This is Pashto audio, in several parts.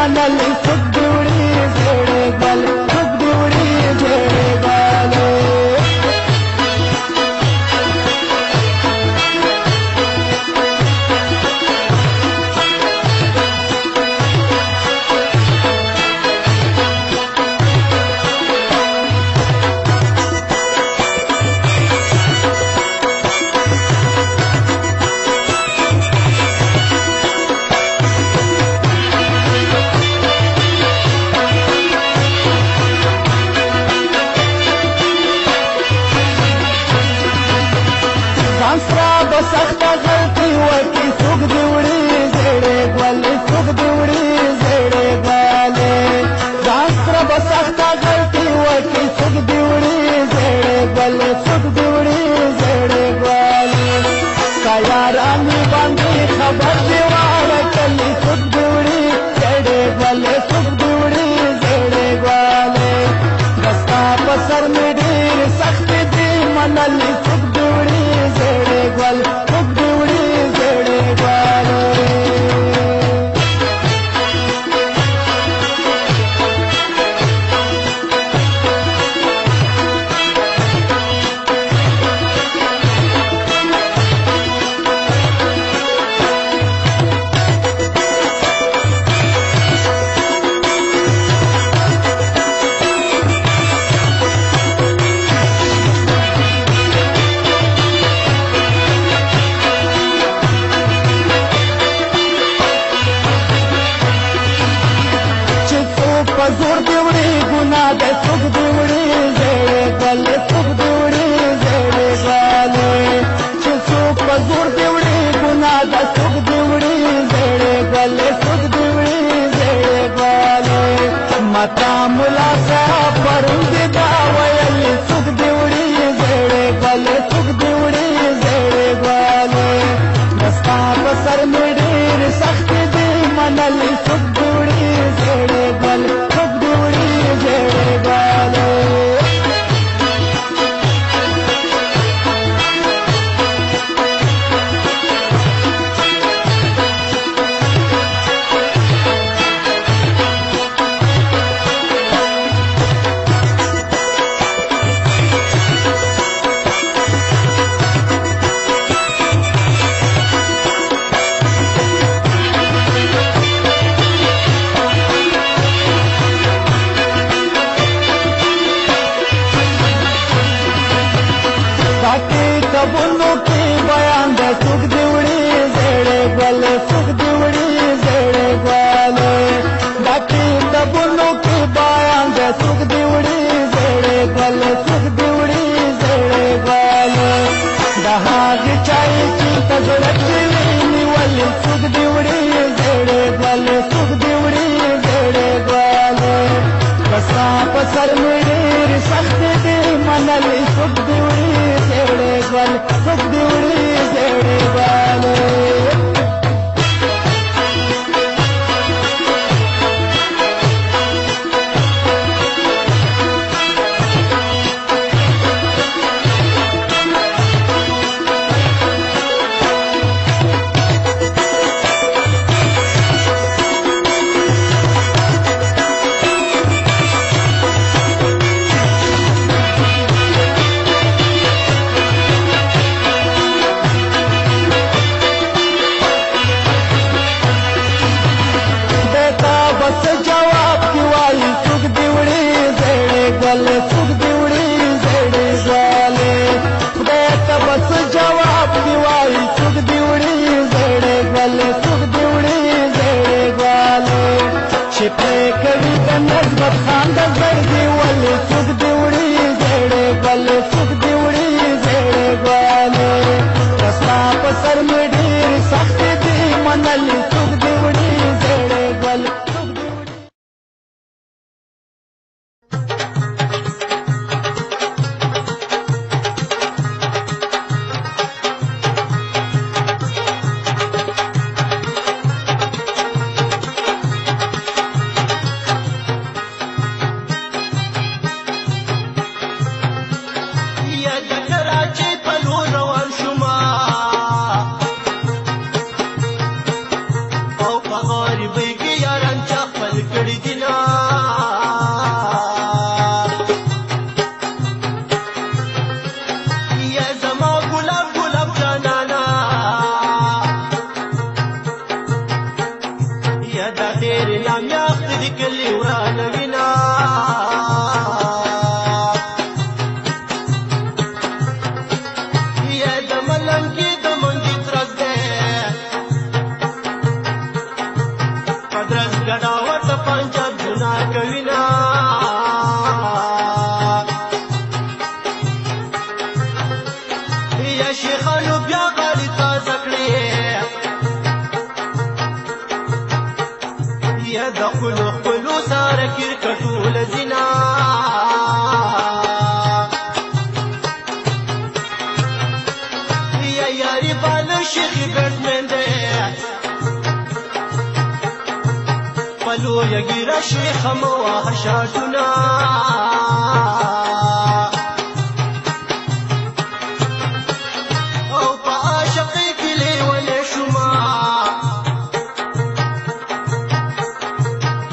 मनली सुख दिवड़ी जेड़े गल सुख दिवड़ी जेड़े गल सख्ता गलती वकी सुख दिवड़ी जेड़े गल सुख दिवड़ी जेड़े गले शास्त्र बसख्ता गलती वकी सुख दिवड़ी जेड़े गल सुख दिवड़ी जेड़े गले काया रानी बांधी खबर दीवार चली सुख दिवड़ी जेड़े गल सुख दिवड़ी जेड़े गले दस्ता पसर में ढेर सख्ती दी मनली सुख दिवड़ी जेड़े गल सुख दिवड़ी जेड़े गल जोर दिवड़ी गुना दे सुख दिवड़ी जेड़े गल सुख दिवड़ी जेड़े गले सुख जोर दिवड़ी गुना दे सुख दिवड़ी जेड़े गल सुख दिवड़ी जेड़े गले माता मुला सा परुंदी दावयली सुख दिवड़ी जेड़े गल सुख दिवड़ी जेड़े गले दस्ता बसर में ढेर सख्ती दी मनली सुख दिवड़ी जेड़े गल जेड़े गले कबूलों की बयान दे सुख दिवड़ी जेड़े गले सुख दिवड़ी जेड़े गले बाकी कबूलों की बयान दे सुख दिवड़ी जेड़े गले सुख दिवड़ी जेड़े गले दहाग चाई की तजरती निवली सुख दिवड़ी जेड़े गले सुख दिवड़ी जेड़े गले बसा पसर मेरी सख्ती दी मनली सुख दिवड़ी जेड़े गल सुख दिवड़ी जेड़े गले सुख दिवड़ी जेड़े गले बेटा बस जवाब दिवाई सुख दिवड़ी जेड़े गले सुख दिवड़ी जेड़े गले छिपे कवि नजबत खान दर्दी वाले सुख दिवड़ी जेड़े गले सुख दिवड़ी जेड़े गले रस्ता पसर में ढेर सख्ती दी मनली सुख दिवड़ी जेड़े गले کړي دینا یا زما ګلاب ګلاب جانانا یا دا ډېر لام یاخت دي کلی ورانه وینا یا د ملنګ کې د منګي ترز ده پدرس ګډاوت پنجاب جنا کوینا یا شیخانو بیا غاړي تازه کړې یا د خپلو خپلو سره کرکټول زینا یا یاري بالا شیخي بیټمن دی پلو یګیرا شیخ مواها شاټونا او په عاشقۍ کې لیونی شوما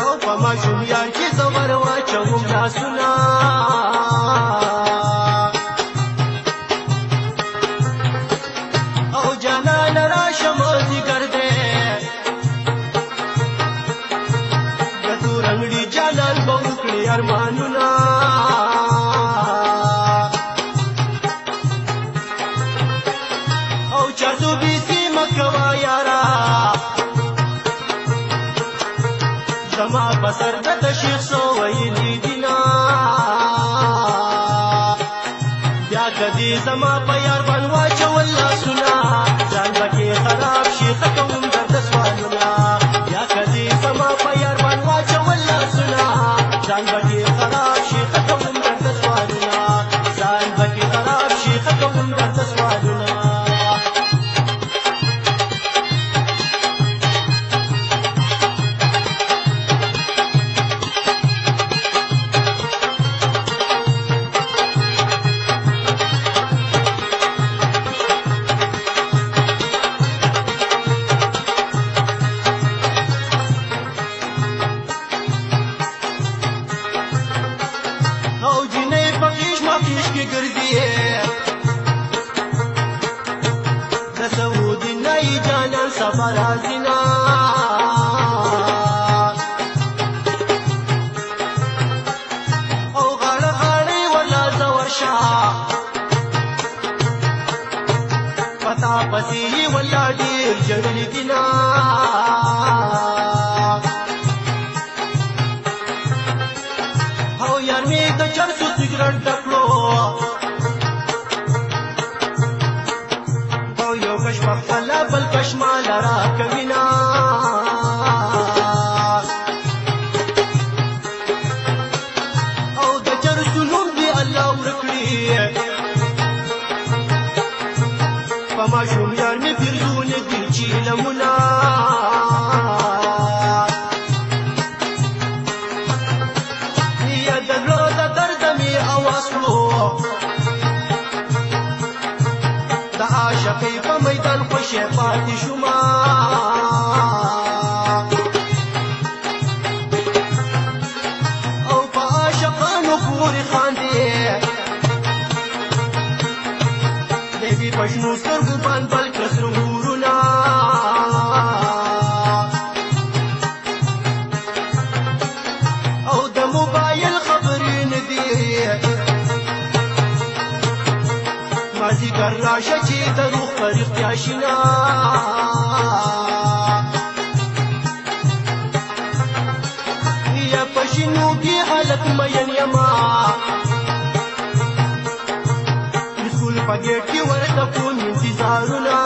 او په ماشوم یار کې زور واچوم لاسونه او جانان راشه مازدیګر دی د تورنګړي جانان به وکړي ارمانونه او چاته بیسي مه کوه یاره زما په سر د تشیخ سو ویلي دینا بیا کدي زما په یار باندې واچول لاسونه ځان پکې خراب شي ختم درته سوالونه بیا کدي زما په یار باندې واچول لاسونه ځان پکې خراب شي ختم درته سوالونه ځان پکې خراب شي ختم درته سوالونه او جنې پکیش مکیش کې ګرځي د سعودي نه جانان سفر ازنا او غړ غړې ولا زور شاه پتا پسې ولا ډیر جړل دینا او یار می د چرسو سیګریټ ډکلو او یو کش په خپل بل پشمال را کوینا او د چرسو نوم دی الله ورکړي په ماشوم یار می پیرزونه دي چې لمونه عاشقۍ په میدان خوشې پاتې شوما او په عاشقانو پورې خاندې دیوی په شنو سترګو باندې بل کړه سرورونه او د موبایل خبرې نه دي مازدیګر راشه چې د روح په رښتیا شینا یا په شنو کې حالت مین یما سکول په ګیټ کې ورته کوم انتظارونه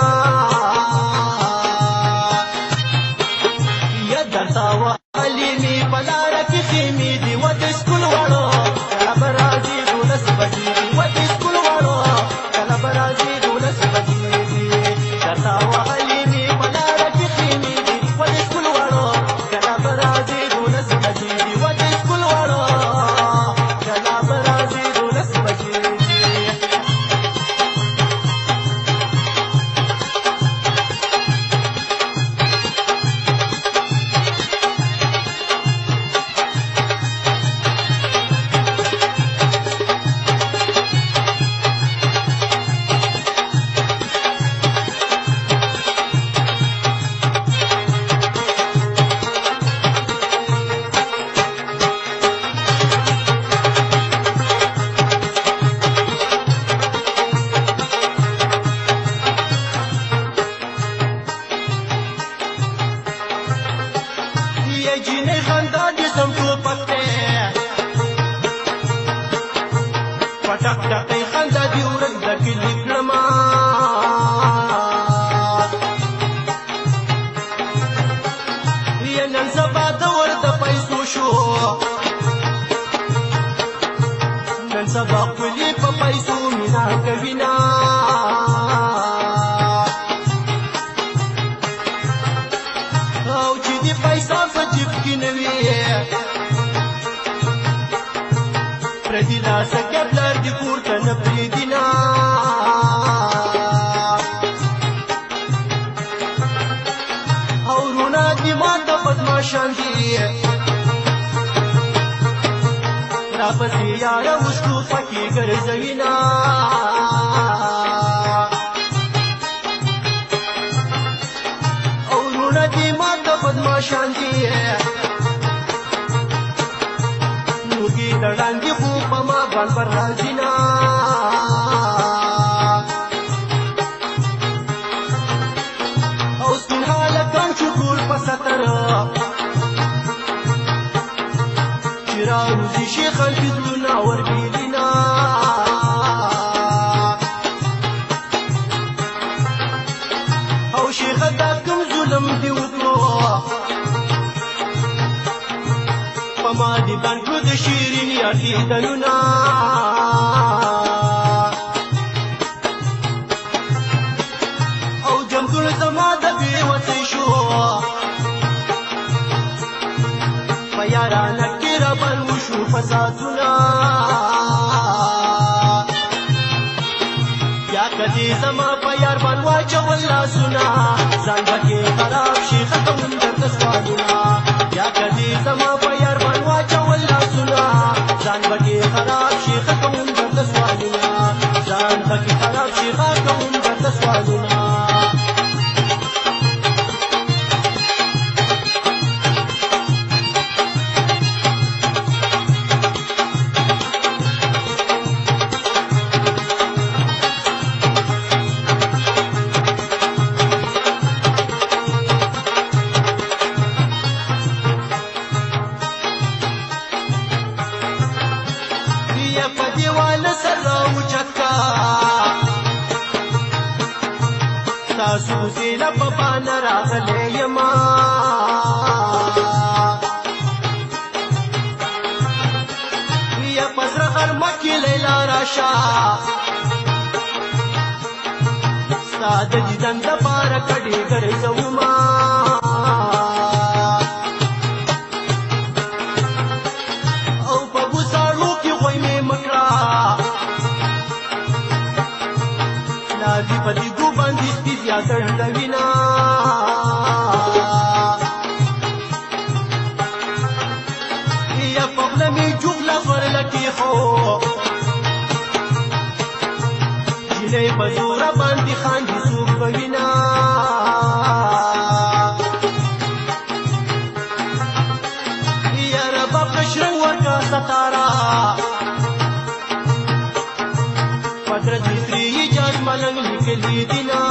یا درته وهلي مې په لاره کې خیمې دي و د سکول واړو کله به راځي 12 بجې و د سکول واړو کله به راځي 12 بجې درته وهلي مې په لاره کې خیمې دي و د سکول واړو کله به راځي 12 بجې و د سکول واړو کله به راځي 12 بجې یا سکه پلار دې کور ته نه پرېږدي نه او وروڼه دې ماته بدماشان دي راپسې یاره اوس ټوپه کې ګرځوي نه او وروڼه دې ماته بدماشان دي نوګي دړانګې خو په ما باندې راځي نه او سپین هلکان چې ټول په ستر چې راوځي شیخ الفضلونه وربیلي نه او شیخه دا کوم ظلم دې وکړو په ما دې بند کړو د شیرین یارتي دلونه او جمدون زما د بېوسۍ شو په یارانه کې رابند وشو فسادونه یا کدې زما په یار باندې واچول لاسونه ځان پکې خراب شي ختم درته سوالونه یا کدې زما په یار باندې واچول لاسونه ځان پکې خراب شي ختم درته سوالونه ځان پکې خراب شي ختم درته سوالونه تاسو دې نه په بانه راغلی یما یا په زړه غرمه کې لیلا راشه ستا د دیدن دپاره کډې ګرځوما او په بوساړو کې غوی مې مکړه لارې په دیګو باندې سپي زیاته ډوینه یا په خوله مې جوغله غرله کېښو جینۍ په زوره باندې خاندي څوک به وینه یا ربه قشرنګ ورکه ستاره قدرت مصري ایجاز ملنګ لیکلي دي نه